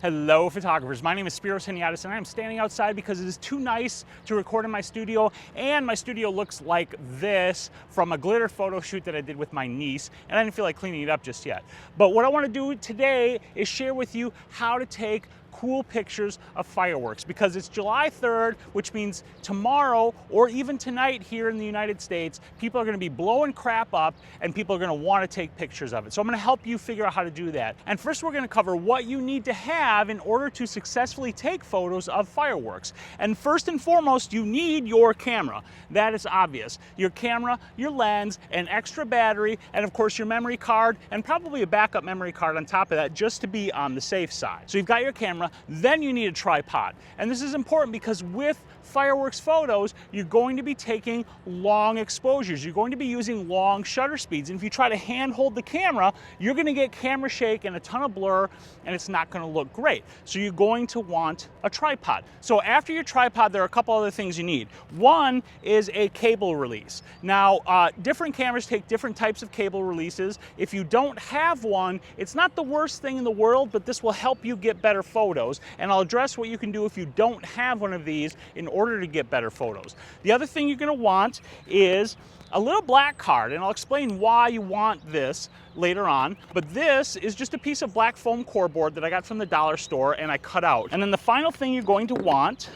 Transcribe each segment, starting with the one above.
Hello photographers, my name is Spyros Heniadis and I'm standing outside because it is too nice to record in my studio, and my studio looks like this from a glitter photo shoot that I did with my niece, and I didn't feel like cleaning it up just yet. But what I want to do today is share with you how to take cool pictures of fireworks, because it's July 3rd, which means tomorrow or even tonight here in the United States, people are going to be blowing crap up and people are going to want to take pictures of it. So I'm going to help you figure out how to do that. And first we're going to cover what you need to have in order to successfully take photos of fireworks. And first and foremost, you need your camera. That is obvious. Your camera, your lens, an extra battery, and of course your memory card, and probably a backup memory card on top of that just to be on the safe side. So you've got your camera. Then you need a tripod. And this is important because with fireworks photos, you're going to be taking long exposures. You're going to be using long shutter speeds. And if you try to hand hold the camera, you're going to get camera shake and a ton of blur, and it's not going to look great. So you're going to want a tripod. So after your tripod, there are a couple other things you need. One is a cable release. Now, different cameras take different types of cable releases. If you don't have one, it's not the worst thing in the world, but this will help you get better photos. And I'll address what you can do if you don't have one of these in order to get better photos. The other thing you're going to want is a little black card, and I'll explain why you want this later on. But this is just a piece of black foam core board that I got from the dollar store and I cut out. And then the final thing you're going to want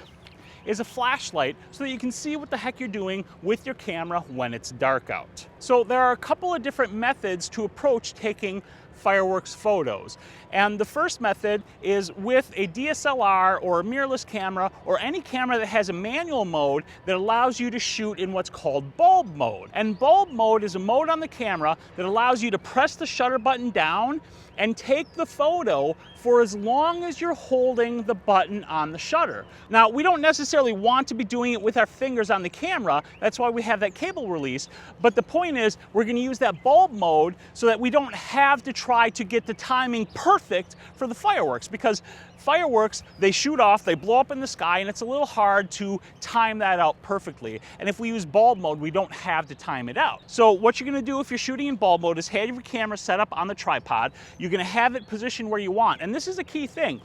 is a flashlight so that you can see what the heck you're doing with your camera when it's dark out. So there are a couple of different methods to approach taking fireworks photos. And the first method is with a DSLR or a mirrorless camera, or any camera that has a manual mode that allows you to shoot in what's called bulb mode. And bulb mode is a mode on the camera that allows you to press the shutter button down and take the photo for as long as you're holding the button on the shutter. Now, we don't necessarily want to be doing it with our fingers on the camera. That's why we have that cable release. But the point is, we're going to use that bulb mode so that we don't have to try to get the timing perfect for the fireworks, because fireworks, they shoot off, they blow up in the sky, and it's a little hard to time that out perfectly. And if we use bulb mode, we don't have to time it out. So what you're gonna do if you're shooting in bulb mode is have your camera set up on the tripod. You're gonna have it positioned where you want. And this is a key thing.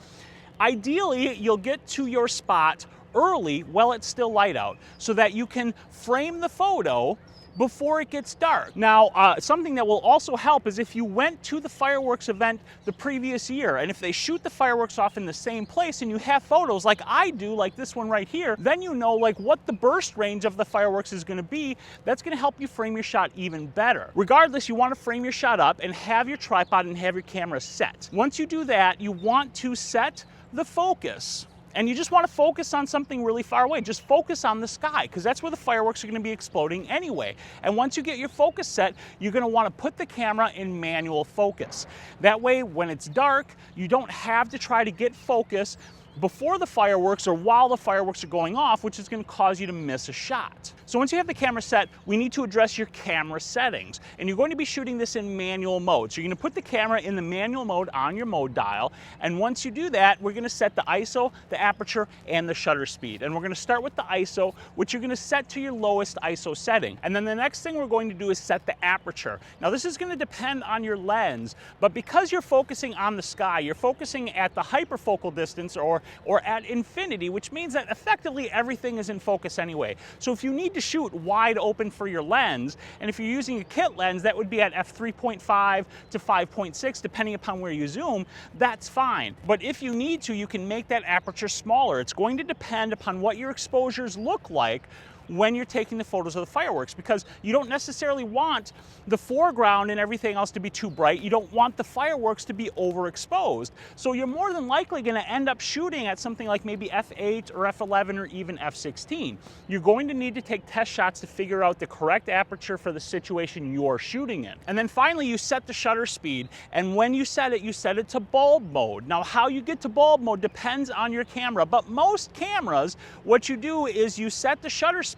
Ideally, you'll get to your spot early while it's still light out so that you can frame the photo before it gets dark. Now, something that will also help is if you went to the fireworks event the previous year, and if they shoot the fireworks off in the same place and you have photos like I do, like this one right here, then you know like what the burst range of the fireworks is gonna be. That's gonna help you frame your shot even better. Regardless, you wanna frame your shot up and have your tripod and have your camera set. Once you do that, you want to set the focus. And you just want to focus on something really far away. Just focus on the sky, because that's where the fireworks are going to be exploding anyway. And once you get your focus set, you're going to want to put the camera in manual focus. That way, when it's dark, you don't have to try to get focus before the fireworks or while the fireworks are going off, which is going to cause you to miss a shot. So once you have the camera set, we need to address your camera settings. And you're going to be shooting this in manual mode. So you're going to put the camera in the manual mode on your mode dial. And once you do that, we're going to set the ISO, the aperture, and the shutter speed. And we're going to start with the ISO, which you're going to set to your lowest ISO setting. And then the next thing we're going to do is set the aperture. Now this is going to depend on your lens, but because you're focusing on the sky, you're focusing at the hyperfocal distance or at infinity, which means that effectively everything is in focus anyway. So if you need to shoot wide open for your lens, and if you're using a kit lens, that would be at f3.5 to 5.6, depending upon where you zoom, that's fine. But if you need to, you can make that aperture smaller. It's going to depend upon what your exposures look like when you're taking the photos of the fireworks, because you don't necessarily want the foreground and everything else to be too bright. You don't want the fireworks to be overexposed. So you're more than likely going to end up shooting at something like maybe f8 or f11 or even f16. You're going to need to take test shots to figure out the correct aperture for the situation you're shooting in. And then finally, you set the shutter speed. And when you set it to bulb mode. Now, how you get to bulb mode depends on your camera, but most cameras, what you do is you set the shutter speed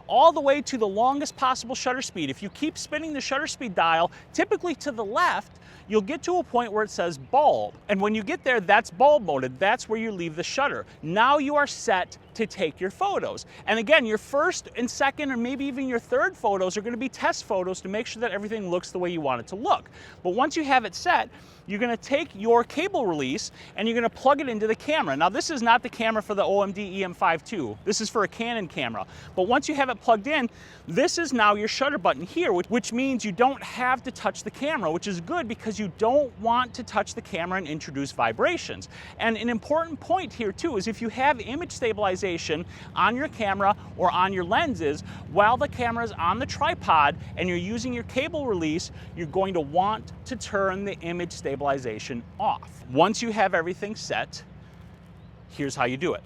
all the way to the longest possible shutter speed. If you keep spinning the shutter speed dial, typically to the left, you'll get to a point where it says bulb. And when you get there, that's bulb mode. That's where you leave the shutter. Now you are set to take your photos. And again, your first and second, or maybe even your third photos are going to be test photos to make sure that everything looks the way you want it to look. But once you have it set, you're going to take your cable release and you're going to plug it into the camera. Now, this is not the camera for the OMD EM5 II. This is for a Canon camera. But once you have it plugged in, this is now your shutter button here, which means you don't have to touch the camera, which is good because you don't want to touch the camera and introduce vibrations. And an important point here too is if you have image stabilization on your camera or on your lenses while the camera is on the tripod and you're using your cable release, you're going to want to turn the image stabilization off. Once you have everything set, here's how you do it.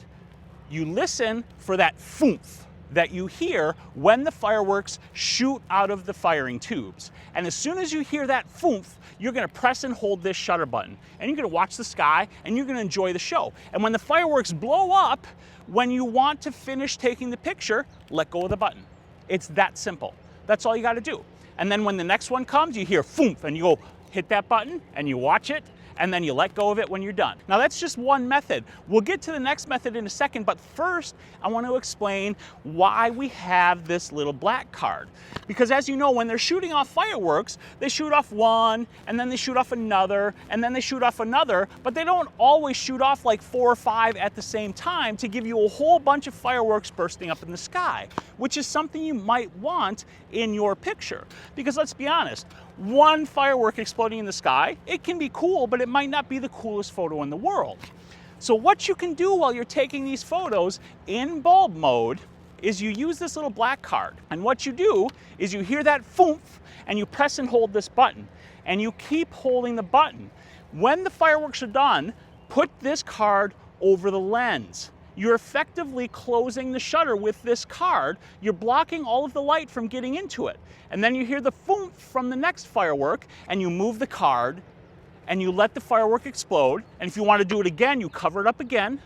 You listen for that thoomph that you hear when the fireworks shoot out of the firing tubes. And as soon as you hear that thoomph, you're going to press and hold this shutter button. And you're going to watch the sky and you're going to enjoy the show. And when the fireworks blow up, when you want to finish taking the picture, let go of the button. It's that simple. That's all you got to do. And then when the next one comes, you hear thoomph and you go hit that button and you watch it, and then you let go of it when you're done. Now that's just one method. We'll get to the next method in a second, but first I want to explain why we have this little black card. Because as you know, when they're shooting off fireworks, they shoot off one, and then they shoot off another, and then they shoot off another, but they don't always shoot off like 4 or 5 at the same time to give you a whole bunch of fireworks bursting up in the sky, which is something you might want in your picture. Because let's be honest, one firework exploding in the sky, it can be cool, but it might not be the coolest photo in the world. So what you can do while you're taking these photos in bulb mode is you use this little black card. And what you do is you hear that thoomph and you press and hold this button. And you keep holding the button. When the fireworks are done, put this card over the lens. You're effectively closing the shutter with this card. You're blocking all of the light from getting into it. And then you hear the thoomph from the next firework, and you move the card, and you let the firework explode. And if you want to do it again, you cover it up again,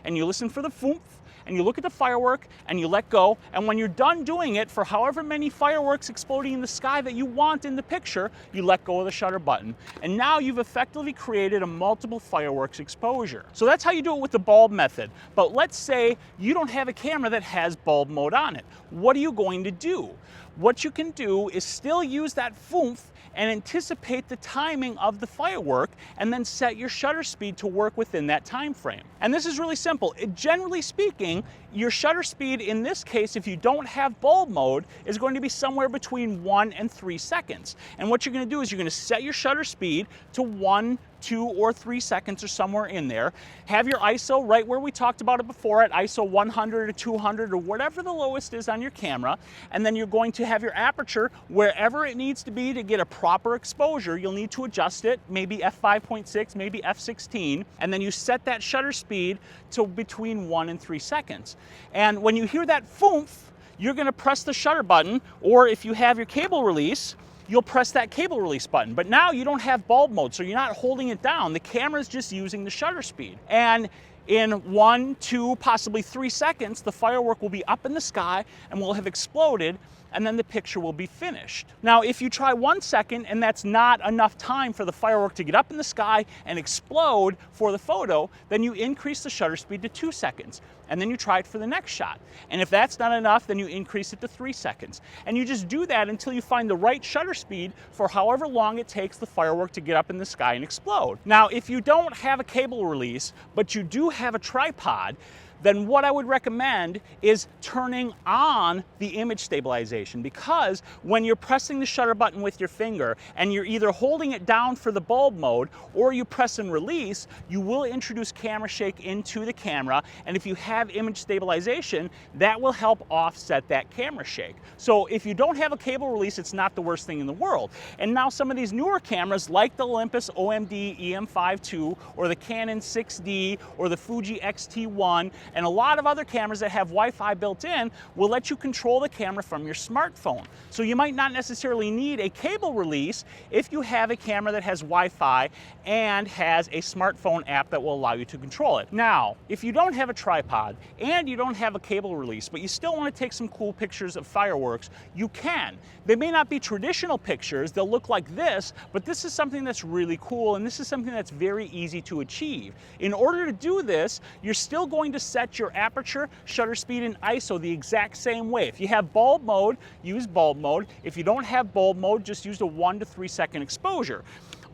and you listen for the thoomph, and you look at the firework, and you let go. And when you're done doing it for however many fireworks exploding in the sky that you want in the picture, you let go of the shutter button. And now you've effectively created a multiple fireworks exposure. So that's how you do it with the bulb method. But let's say you don't have a camera that has bulb mode on it. What are you going to do? What you can do is still use that thoomph and anticipate the timing of the firework and then set your shutter speed to work within that time frame. And this is really simple. Generally speaking, your shutter speed in this case, if you don't have bulb mode, is going to be somewhere between 1 and 3 seconds. And what you're going to do is you're going to set your shutter speed to 1, 2, or 3 seconds or somewhere in there. Have your ISO right where we talked about it before at ISO 100 or 200 or whatever the lowest is on your camera. And then you're going to have your aperture wherever it needs to be to get a proper exposure. You'll need to adjust it, maybe f5.6, maybe f16. And then you set that shutter speed to between 1 and 3 seconds. And when you hear that thoomph, you're going to press the shutter button, or if you have your cable release, you'll press that cable release button. But now you don't have bulb mode, so you're not holding it down. The camera's just using the shutter speed. And in 1, 2, possibly 3 seconds, the firework will be up in the sky and will have exploded, and then the picture will be finished. Now, if you try 1 second and that's not enough time for the firework to get up in the sky and explode for the photo, then you increase the shutter speed to 2 seconds. And then you try it for the next shot. And if that's not enough, then you increase it to 3 seconds. And you just do that until you find the right shutter speed for however long it takes the firework to get up in the sky and explode. Now, if you don't have a cable release, but you do have a tripod, then what I would recommend is turning on the image stabilization, because when you're pressing the shutter button with your finger and you're either holding it down for the bulb mode or you press and release, you will introduce camera shake into the camera, and if you have image stabilization, that will help offset that camera shake. So if you don't have a cable release, it's not the worst thing in the world. And now some of these newer cameras like the Olympus OMD EM5 II or the Canon 6D or the Fuji X-T1 and a lot of other cameras that have Wi-Fi built in will let you control the camera from your smartphone. So you might not necessarily need a cable release if you have a camera that has Wi-Fi and has a smartphone app that will allow you to control it. Now, if you don't have a tripod and you don't have a cable release, but you still want to take some cool pictures of fireworks, you can. They may not be traditional pictures, they'll look like this, but this is something that's really cool, and this is something that's very easy to achieve. In order to do this, you're still going to set set your aperture, shutter speed, and ISO the exact same way. If you have bulb mode, use bulb mode. If you don't have bulb mode, just use a 1 to 3 second exposure.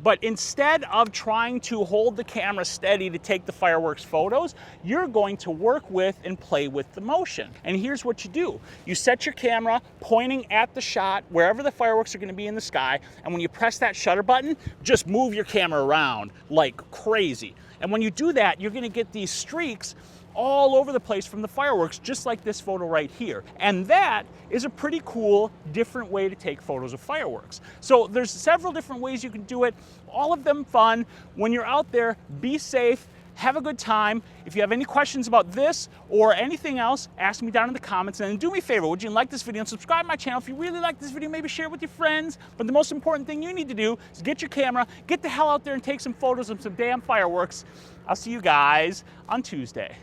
But instead of trying to hold the camera steady to take the fireworks photos, you're going to work with and play with the motion. And here's what you do. You set your camera pointing at the shot, wherever the fireworks are going to be in the sky, and when you press that shutter button, just move your camera around like crazy. And when you do that, you're going to get these streaks all over the place from the fireworks, just like this photo right here. And that is a pretty cool, different way to take photos of fireworks. So there's several different ways you can do it, all of them fun. When you're out there, be safe, have a good time. If you have any questions about this or anything else, ask me down in the comments. And then do me a favor, would you like this video and subscribe to my channel? If you really like this video, maybe share it with your friends. But the most important thing you need to do is get your camera, get the hell out there and take some photos of some damn fireworks. I'll see you guys on Tuesday.